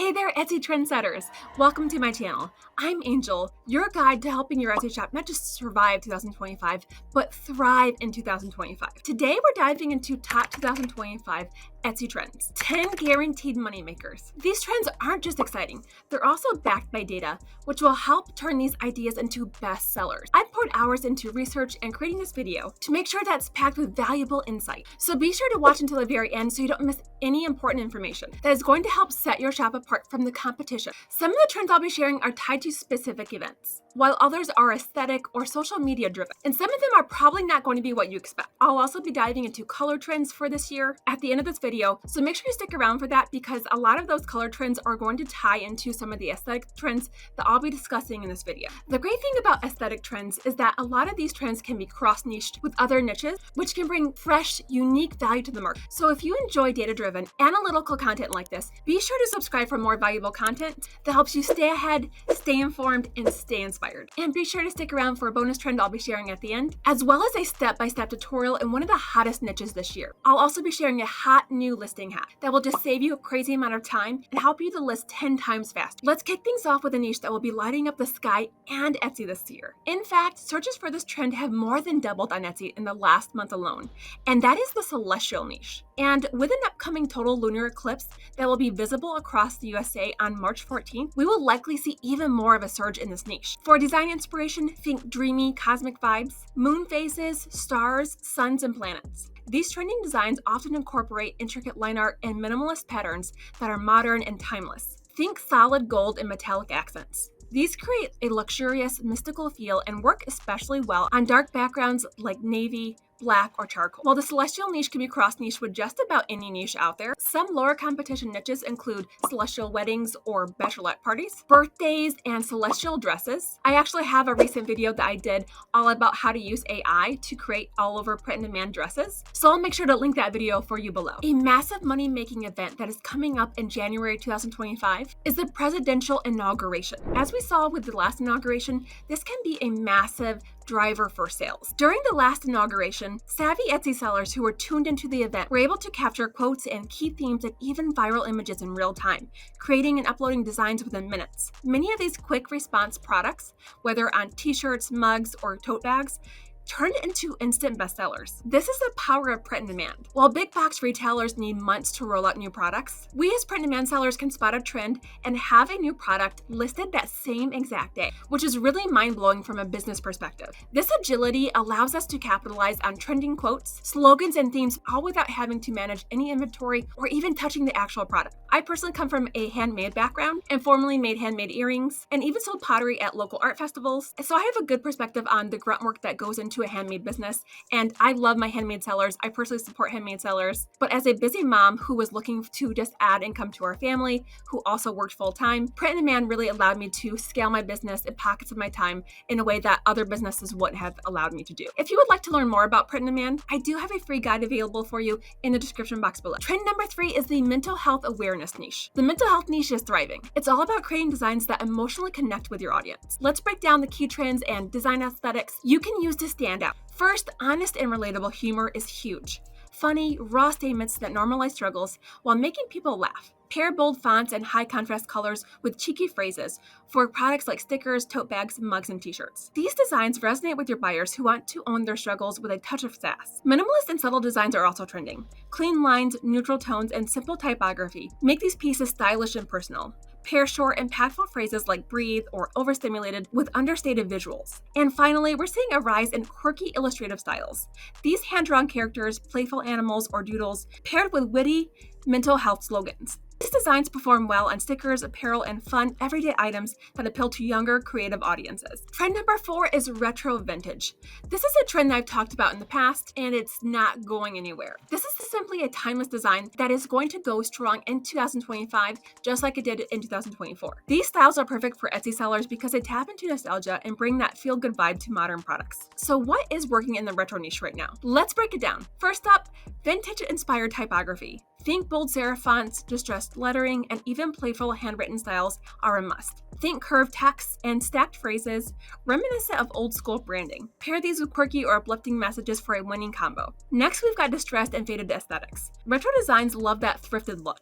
Hey there, Etsy trendsetters! Welcome to my channel. I'm Angel, your guide to helping your Etsy shop not just survive 2025, but thrive in 2025. Today, we're diving into top 2025 Etsy trends, 10 guaranteed moneymakers. These trends aren't just exciting, they're also backed by data, which will help turn these ideas into best sellers. I've poured hours into research and creating this video to make sure that's packed with valuable insight. So be sure to watch until the very end so you don't miss any important information that is going to help set your shop apart from the competition. Some of the trends I'll be sharing are tied to specific events, while others are aesthetic or social media driven, and some of them are probably not going to be what you expect. I'll also be diving into color trends for this year at the end of this video, so make sure you stick around for that because a lot of those color trends are going to tie into some of the aesthetic trends that I'll be discussing in this video. The great thing about aesthetic trends is that a lot of these trends can be cross-niched with other niches, which can bring fresh, unique value to the market. So if you enjoy data-driven, analytical content like this, be sure to subscribe for more valuable content that helps you stay ahead, stay informed, and stay inspired. And be sure to stick around for a bonus trend I'll be sharing at the end, as well as a step-by-step tutorial in one of the hottest niches this year. I'll also be sharing a hot new listing hack that will just save you a crazy amount of time and help you to list 10 times faster. Let's kick things off with a niche that will be lighting up the sky and Etsy this year. In fact, searches for this trend have more than doubled on Etsy in the last month alone, and that is the celestial niche. And with an upcoming total lunar eclipse that will be visible across the USA on March 14th, we will likely see even more of a surge in this niche. For design inspiration, think dreamy cosmic vibes, moon phases, stars, suns, and planets. These trending designs often incorporate intricate line art and minimalist patterns that are modern and timeless. Think solid gold and metallic accents. These create a luxurious, mystical feel and work especially well on dark backgrounds like navy, black, or charcoal. While the celestial niche can be cross-niche with just about any niche out there, some lower competition niches include celestial weddings or bachelorette parties, birthdays, and celestial dresses. I actually have a recent video that I did all about how to use AI to create all over print-on-demand dresses, so I'll make sure to link that video for you below. A massive money-making event that is coming up in January 2025 is the presidential inauguration. As we saw with the last inauguration, this can be a massive driver for sales. During the last inauguration, savvy Etsy sellers who were tuned into the event were able to capture quotes and key themes and even viral images in real time, creating and uploading designs within minutes. Many of these quick response products, whether on t-shirts, mugs, or tote bags, turned into instant bestsellers. This is the power of print on demand. While big box retailers need months to roll out new products, we as print on demand sellers can spot a trend and have a new product listed that same exact day, which is really mind-blowing from a business perspective. This agility allows us to capitalize on trending quotes, slogans, and themes all without having to manage any inventory or even touching the actual product. I personally come from a handmade background and formerly made handmade earrings and even sold pottery at local art festivals, so I have a good perspective on the grunt work that goes into a handmade business, and I love my handmade sellers. I personally support handmade sellers, but as a busy mom who was looking to just add income to our family, who also worked full-time, print on demand really allowed me to scale my business in pockets of my time in a way that other businesses wouldn't have allowed me to do. If you would like to learn more about print on demand, I do have a free guide available for you in the description box below. Trend number 3 is the mental health awareness niche. The mental health niche is thriving. It's all about creating designs that emotionally connect with your audience. Let's break down the key trends and design aesthetics you can use to stand out. First, honest and relatable humor is huge. Funny, raw statements that normalize struggles while making people laugh. Pair bold fonts and high contrast colors with cheeky phrases for products like stickers, tote bags, mugs, and t-shirts. These designs resonate with your buyers who want to own their struggles with a touch of sass. Minimalist and subtle designs are also trending. Clean lines, neutral tones, and simple typography make these pieces stylish and personal. Pair short, impactful phrases like breathe or overstimulated with understated visuals. And finally, we're seeing a rise in quirky illustrative styles. These hand-drawn characters, playful animals, or doodles paired with witty mental health slogans. These designs perform well on stickers, apparel, and fun, everyday items that appeal to younger, creative audiences. Trend number 4 is retro vintage. This is a trend that I've talked about in the past, and it's not going anywhere. This is simply a timeless design that is going to go strong in 2025, just like it did in 2024. These styles are perfect for Etsy sellers because they tap into nostalgia and bring that feel-good vibe to modern products. So what is working in the retro niche right now? Let's break it down. First up, vintage-inspired typography. Think bold serif fonts, distressed lettering, and even playful handwritten styles are a must. Think curved text and stacked phrases reminiscent of old school branding. Pair these with quirky or uplifting messages for a winning combo. Next, we've got distressed and faded aesthetics. Retro designs love that thrifted look.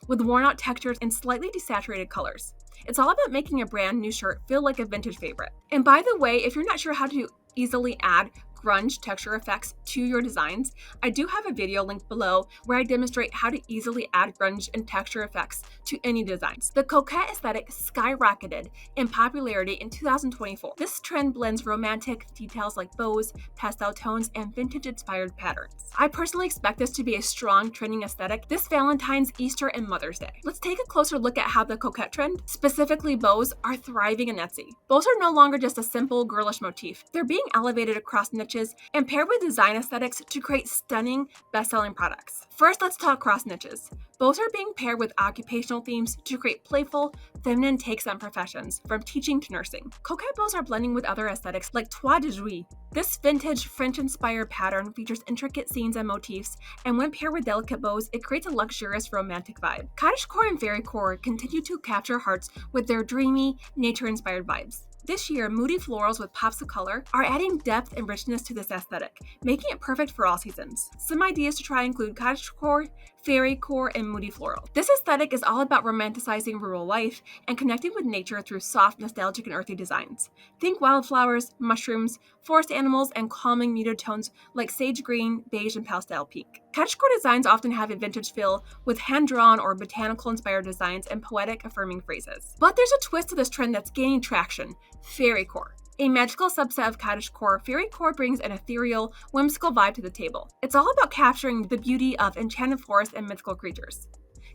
with worn-out textures and slightly desaturated colors. It's all about making a brand new shirt feel like a vintage favorite. And by the way, if you're not sure how to easily add grunge texture effects to your designs, I do have a video linked below where I demonstrate how to easily add grunge and texture effects to any designs. The Coet aesthetic skyrocketed in popularity in 2024. This trend blends romantic details like bows, pastel tones, and vintage-inspired patterns. I personally expect this to be a strong trending aesthetic this Valentine's, Easter, and Mother's Day. Let's take a closer look at how the Coet trend, specifically bows, are thriving in Etsy. Bows are no longer just a simple girlish motif. They're being elevated across niches and paired with design aesthetics to create stunning, best-selling products. First, let's talk cross niches. Bows are being paired with occupational themes to create playful, feminine takes on professions, from teaching to nursing. Coet bows are blending with other aesthetics like toile de jouy. This vintage French-inspired pattern features intricate scenes and motifs, and when paired with delicate bows, it creates a luxurious, romantic vibe. Cottagecore and fairycore continue to capture hearts with their dreamy, nature-inspired vibes. This year, moody florals with pops of color are adding depth and richness to this aesthetic, making it perfect for all seasons. Some ideas to try include cottagecore, fairycore, and moody floral. This aesthetic is all about romanticizing rural life and connecting with nature through soft, nostalgic, and earthy designs. Think wildflowers, mushrooms, forest animals, and calming muted tones like sage green, beige, and pastel pink. Cottagecore designs often have a vintage feel with hand-drawn or botanical-inspired designs and poetic, affirming phrases. But there's a twist to this trend that's gaining traction: fairycore. A magical subset of cottagecore, fairycore brings an ethereal, whimsical vibe to the table. It's all about capturing the beauty of enchanted forests and mythical creatures.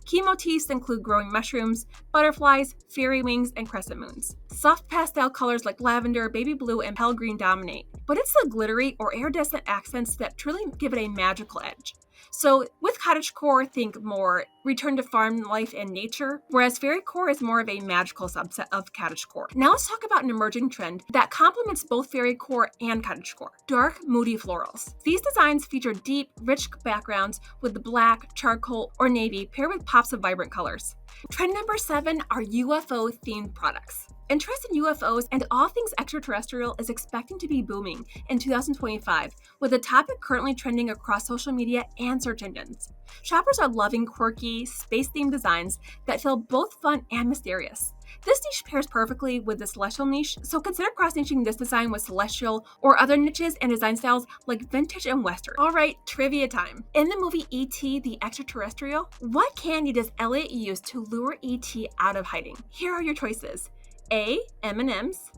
Key motifs include growing mushrooms, butterflies, fairy wings, and crescent moons. Soft pastel colors like lavender, baby blue, and pale green dominate, but it's the glittery or iridescent accents that truly give it a magical edge. So with cottagecore, think more return to farm life and nature, whereas fairycore is more of a magical subset of cottagecore. Now let's talk about an emerging trend that complements both fairycore and cottagecore: dark, moody florals. These designs feature deep, rich backgrounds with the black, charcoal, or navy paired with pops of vibrant colors. Trend number 7 are UFO-themed products. Interest in UFOs and all things extraterrestrial is expecting to be booming in 2025, with the topic currently trending across social media and search engines. Shoppers are loving quirky, space-themed designs that feel both fun and mysterious. This niche pairs perfectly with the celestial niche, so consider cross-niching this design with celestial or other niches and design styles like vintage and western. Alright, trivia time. In the movie E.T. the Extraterrestrial, what candy does Elliot use to lure E.T. out of hiding? Here are your choices: A. M&M's,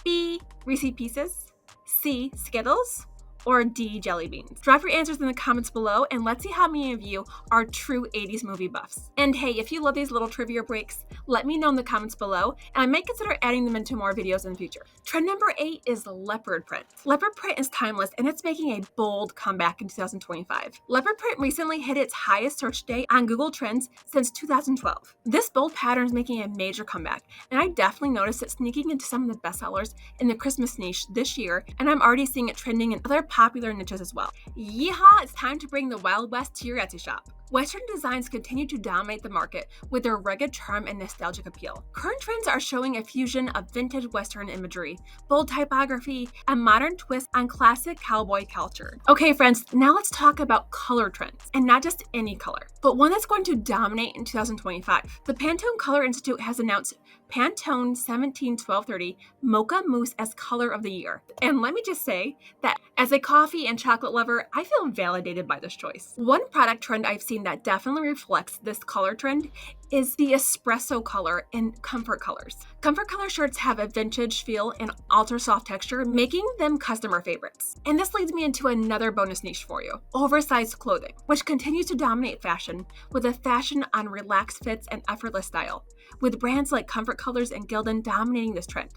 B. Reese's Pieces, C. Skittles, or D. Jelly beans? Drop your answers in the comments below and let's see how many of you are true 80s movie buffs. And hey, if you love these little trivia breaks, let me know in the comments below and I might consider adding them into more videos in the future. Trend number 8 is leopard print. Leopard print is timeless and it's making a bold comeback in 2025. Leopard print recently hit its highest search day on Google Trends since 2012. This bold pattern is making a major comeback, and I definitely noticed it sneaking into some of the bestsellers in the Christmas niche this year, and I'm already seeing it trending in other popular niches as well. Yeehaw, it's time to bring the Wild West to your Etsy shop. Western designs continue to dominate the market with their rugged charm and nostalgic appeal. Current trends are showing a fusion of vintage Western imagery, bold typography, and modern twists on classic cowboy culture. Okay friends, now let's talk about color trends, and not just any color, but one that's going to dominate in 2025. The Pantone Color Institute has announced Pantone 17-1230 Mocha Mousse as color of the year. And let me just say that as a coffee and chocolate lover, I feel validated by this choice. One product trend I've seen that definitely reflects this color trend is the espresso color in comfort colors. Comfort color shirts have a vintage feel and ultra soft texture, making them customer favorites. And this leads me into another bonus niche for you: oversized clothing, which continues to dominate fashion with a fashion on relaxed fits and effortless style, with brands like Comfort Colors and Gildan dominating this trend.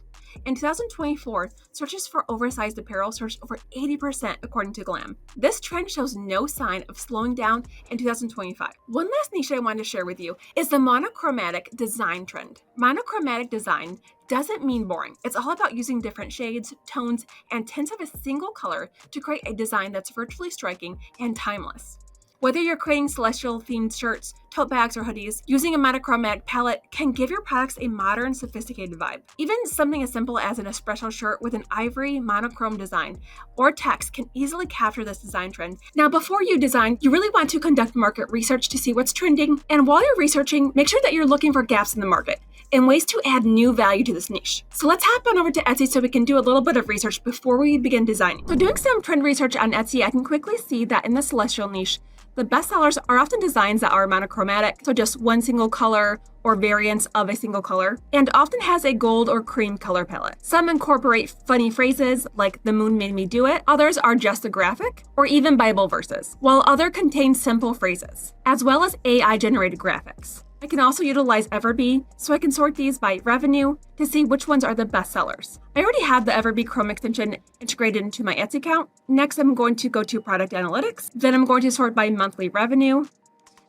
In 2024, searches for oversized apparel surged over 80% according to Glam. This trend shows no sign of slowing down in 2025. One last niche I wanted to share with you is the monochromatic design trend. Monochromatic design doesn't mean boring. It's all about using different shades, tones, and tints of a single color to create a design that's virtually striking and timeless. Whether you're creating celestial themed shirts, tote bags, or hoodies, using a monochromatic palette can give your products a modern, sophisticated vibe. Even something as simple as an espresso shirt with an ivory monochrome design or text can easily capture this design trend. Now, before you design, you really want to conduct market research to see what's trending. And while you're researching, make sure that you're looking for gaps in the market and ways to add new value to this niche. So let's hop on over to Etsy so we can do a little bit of research before we begin designing. So doing some trend research on Etsy, I can quickly see that in the celestial niche, the best sellers are often designs that are monochromatic, so just one single color or variants of a single color, and often has a gold or cream color palette. Some incorporate funny phrases like "the moon made me do it," others are just a graphic, or even Bible verses, while other contain simple phrases, as well as AI-generated graphics. I can also utilize FREEBIE, so I can sort these by revenue to see which ones are the best sellers. I already have the FREEBIE Chrome extension integrated into my Etsy account. Next, I'm going to go to Product Analytics. Then I'm going to sort by monthly revenue.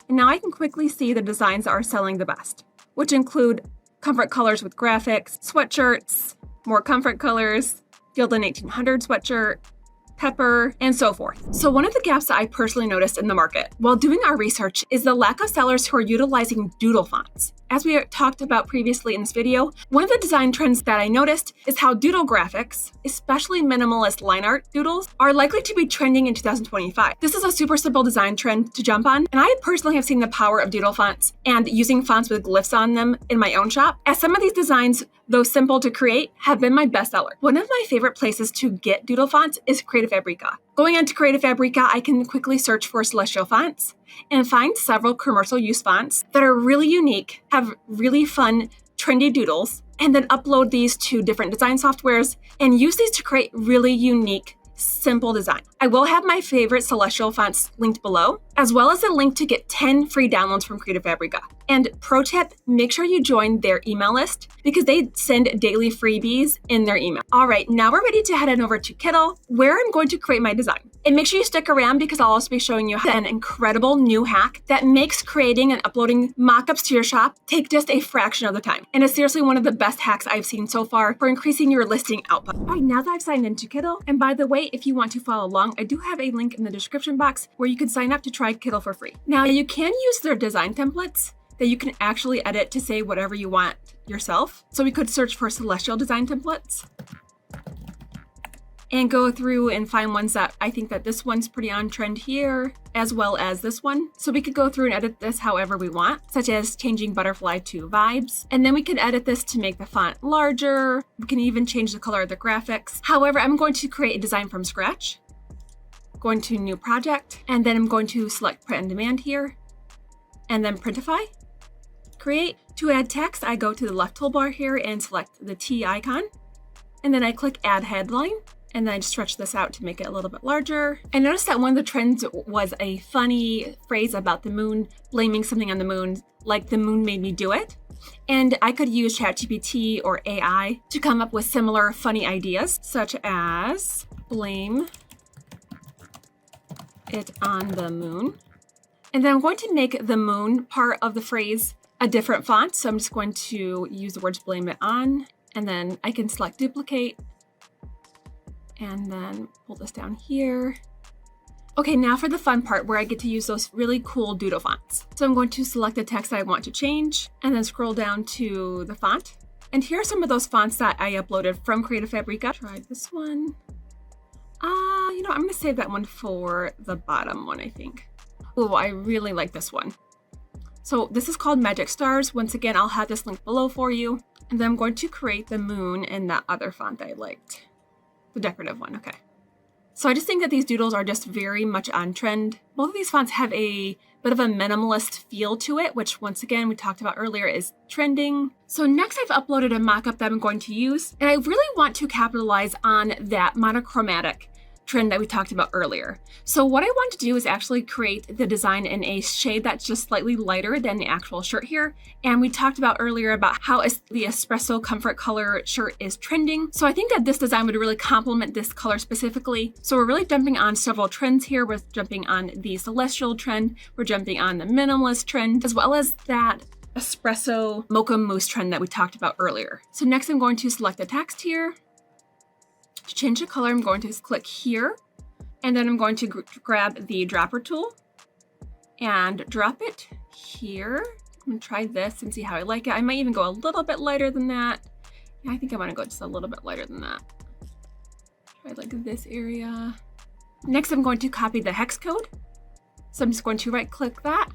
And now I can quickly see the designs that are selling the best, which include comfort colors with graphics, sweatshirts, more comfort colors, Gildan 1800 sweatshirt, pepper, and so forth. So one of the gaps that I personally noticed in the market while doing our research is the lack of sellers who are utilizing Doodle fonts. As we talked about previously in this video, one of the design trends that I noticed is how doodle graphics, especially minimalist line art doodles, are likely to be trending in 2025. This is a super simple design trend to jump on, and I personally have seen the power of doodle fonts and using fonts with glyphs on them in my own shop, as some of these designs, though simple to create, have been my best seller. One of my favorite places to get doodle fonts is Creative Fabrica. Going on to Creative Fabrica, I can quickly search for celestial fonts and find several commercial use fonts that are really unique, have really fun, trendy doodles, and then upload these to different design softwares and use these to create really unique, simple design. I will have my favorite celestial fonts linked below, as well as a link to get 10 free downloads from Creative Fabrica. And pro tip, make sure you join their email list because they send daily freebies in their email. All right, now we're ready to head on over to Kittl, where I'm going to create my design. And make sure you stick around because I'll also be showing you an incredible new hack that makes creating and uploading mockups to your shop take just a fraction of the time. And it's seriously one of the best hacks I've seen so far for increasing your listing output. All right, now that I've signed into Kittl, and by the way, if you want to follow along, I do have a link in the description box where you can sign up to try Kittl for free. Now, you can use their design templates that you can actually edit to say whatever you want yourself. So we could search for celestial design templates and go through and find ones that I think that this one's pretty on trend here, as well as this one. So we could go through and edit this however we want, such as changing butterfly to vibes. And then we can edit this to make the font larger. We can even change the color of the graphics. However, I'm going to create a design from scratch. Going to new project, and then I'm going to select print on demand here, and then printify. Create. To add text, I go to the left toolbar here and select the T icon, and then I click add headline, and then I stretch this out to make it a little bit larger. I noticed that one of the trends was a funny phrase about the moon, blaming something on the moon, like "the moon made me do it." And I could use ChatGPT or AI to come up with similar funny ideas, such as blame it on the moon. And then I'm going to make the moon part of the phrase a different font. So I'm just going to use the words blame it on, and then I can select duplicate and then pull this down here. Okay, now for the fun part where I get to use those really cool doodle fonts. So I'm going to select the text I want to change and then scroll down to the font. And here are some of those fonts that I uploaded from Creative Fabrica. Try this one. I'm gonna save that one for the bottom one, I think. Oh, I really like this one. So this is called Magic Stars. Once again, I'll have this link below for you. And then I'm going to create the moon in that other font that I liked. The decorative one, okay. So I just think that these doodles are just very much on trend. Both of these fonts have a bit of a minimalist feel to it, which once again, we talked about earlier is trending. So next I've uploaded a mockup that I'm going to use, and I really want to capitalize on that monochromatic trend that we talked about earlier. So what I want to do is actually create the design in a shade that's just slightly lighter than the actual shirt here. And we talked about earlier about how the espresso comfort color shirt is trending. So I think that this design would really complement this color specifically. So we're really jumping on several trends here. We're jumping on the celestial trend. We're jumping on the minimalist trend, as well as that espresso mocha mousse trend that we talked about earlier. So next I'm going to select the text here. To change the color, I'm going to click here, and then I'm going to grab the dropper tool and drop it here. I'm gonna try this and see how I like it. I might even go a little bit lighter than that. Yeah, I think I wanna go just a little bit lighter than that. Try like this area. Next, I'm going to copy the hex code. So I'm just going to right click that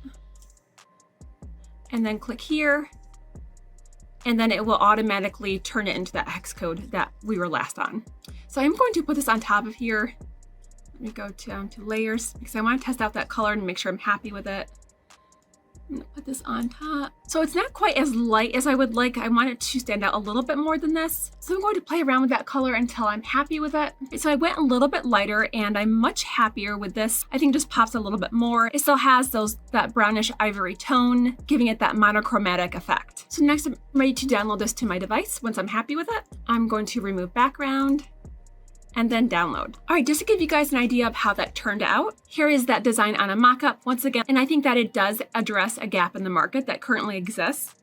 and then click here. And then it will automatically turn it into that hex code that we were last on. So I'm going to put this on top of here. Let me go down to layers because I want to test out that color and make sure I'm happy with it. I'm gonna put this on top. So it's not quite as light as I would like. I want it to stand out a little bit more than this. So I'm going to play around with that color until I'm happy with it. So I went a little bit lighter and I'm much happier with this. I think it just pops a little bit more. It still has that brownish ivory tone, giving it that monochromatic effect. So next I'm ready to download this to my device. Once I'm happy with it, I'm going to remove background and then download. All right, just to give you guys an idea of how that turned out, here is that design on a mockup once again. And I think that it does address a gap in the market that currently exists.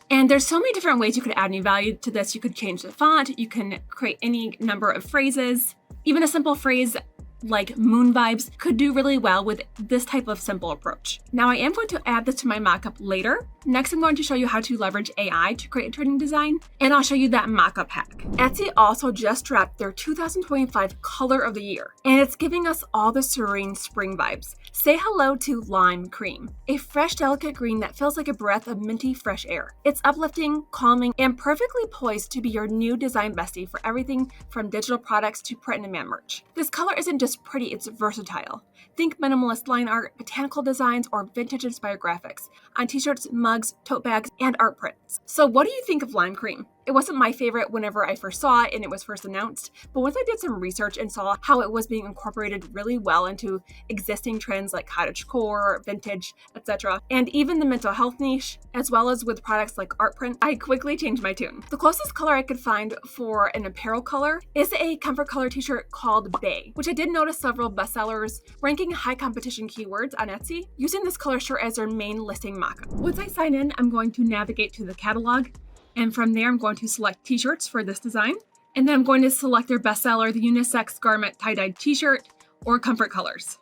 And there's so many different ways you could add any value to this. You could change the font, you can create any number of phrases. Even a simple phrase like moon vibes could do really well with this type of simple approach. Now I am going to add this to my mockup later. Next, I'm going to show you how to leverage AI to create a trending design, and I'll show you that mockup hack. Etsy also just dropped their 2025 color of the year, and it's giving us all the serene spring vibes. Say hello to Lime Cream, a fresh, delicate green that feels like a breath of minty, fresh air. It's uplifting, calming, and perfectly poised to be your new design bestie for everything from digital products to print-on-demand merch. This color isn't just pretty, it's versatile. Think minimalist line art, botanical designs, or vintage-inspired graphics on t-shirts, mugs, tote bags, and art prints. So what do you think of Lime Cream? It wasn't my favorite whenever I first saw it and it was first announced, but once I did some research and saw how it was being incorporated really well into existing trends like cottagecore, vintage, etc., and even the mental health niche, as well as with products like art print, I quickly changed my tune. The closest color I could find for an apparel color is a comfort color t-shirt called Bay, which I did notice several bestsellers ranking high competition keywords on Etsy using this color shirt as their main listing mockup. Once I sign in, I'm going to navigate to the catalog. And from there, I'm going to select t-shirts for this design. And then I'm going to select their bestseller, the unisex garment tie-dyed t-shirt or comfort colors.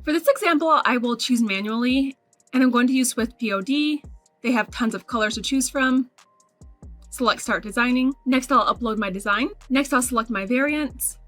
For this example, I will choose manually, and I'm going to use Swift POD. They have tons of colors to choose from. Select Start Designing. Next, I'll upload my design. Next, I'll select my variants.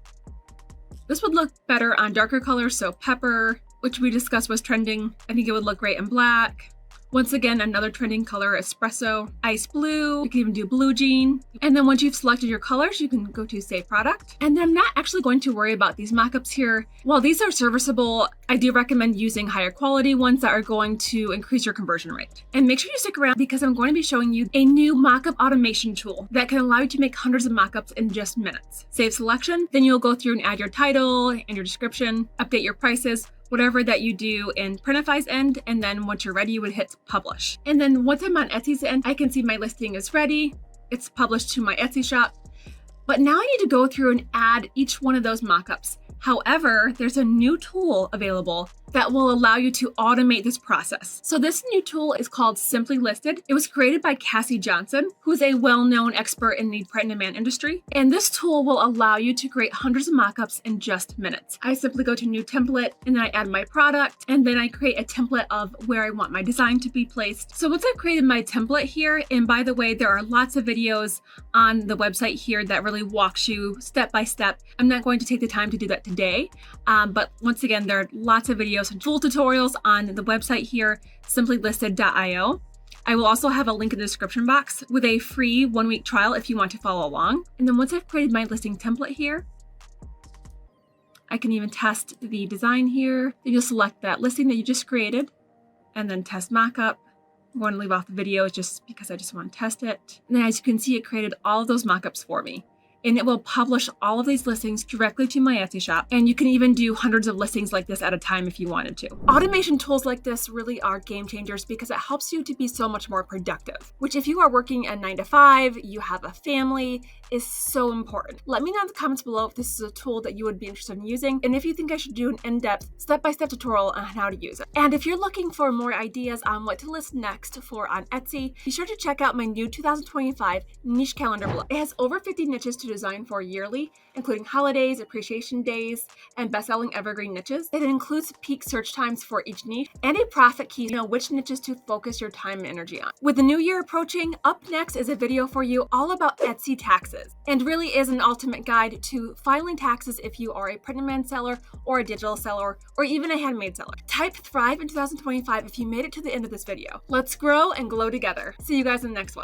This would look better on darker colors, so pepper, which we discussed was trending. I think it would look great in black. Once again, another trending color, espresso, ice blue. You can even do blue jean. And then once you've selected your colors, you can go to Save Product. And then I'm not actually going to worry about these mockups here. While these are serviceable, I do recommend using higher quality ones that are going to increase your conversion rate. And make sure you stick around because I'm going to be showing you a new mockup automation tool that can allow you to make hundreds of mockups in just minutes. Save selection, then you'll go through and add your title and your description, update your prices, whatever that you do in Printify's end, and then once you're ready, you would hit publish. And then once I'm on Etsy's end, I can see my listing is ready. It's published to my Etsy shop. But now I need to go through and add each one of those mockups. However, there's a new tool available that will allow you to automate this process. So this new tool is called Simply Listed. It was created by Cassie Johnson, who's a well-known expert in the print-on-demand industry. And this tool will allow you to create hundreds of mockups in just minutes. I simply go to New Template, and then I add my product, and then I create a template of where I want my design to be placed. So once I've created my template here, and by the way, there are lots of videos on the website here that really walks you step by step. I'm not going to take the time to do that today, but once again, there are lots of videos and full tutorials on the website here, simplylisted.io. I will also have a link in the description box with a free 1-week trial if you want to follow along. And then once I've created my listing template here, I can even test the design here. Then you'll select that listing that you just created and then test mockup. I'm going to leave off the video just because I just want to test it. And then as you can see, it created all of those mockups for me. And it will publish all of these listings directly to my Etsy shop. And you can even do hundreds of listings like this at a time if you wanted to. Automation tools like this really are game changers because it helps you to be so much more productive, which if you are working a 9-to-5, you have a family, is so important. Let me know in the comments below if this is a tool that you would be interested in using, and if you think I should do an in-depth, step-by-step tutorial on how to use it. And if you're looking for more ideas on what to list next for on Etsy, be sure to check out my new 2025 niche calendar below. It has over 50 niches to design for yearly, including holidays, appreciation days, and best-selling evergreen niches. It includes peak search times for each niche and a profit key to know which niches to focus your time and energy on. With the new year approaching, up next is a video for you all about Etsy taxes, and really is an ultimate guide to filing taxes if you are a print-on-demand seller or a digital seller or even a handmade seller. Type Thrive in 2025 if you made it to the end of this video. Let's grow and glow together. See you guys in the next one.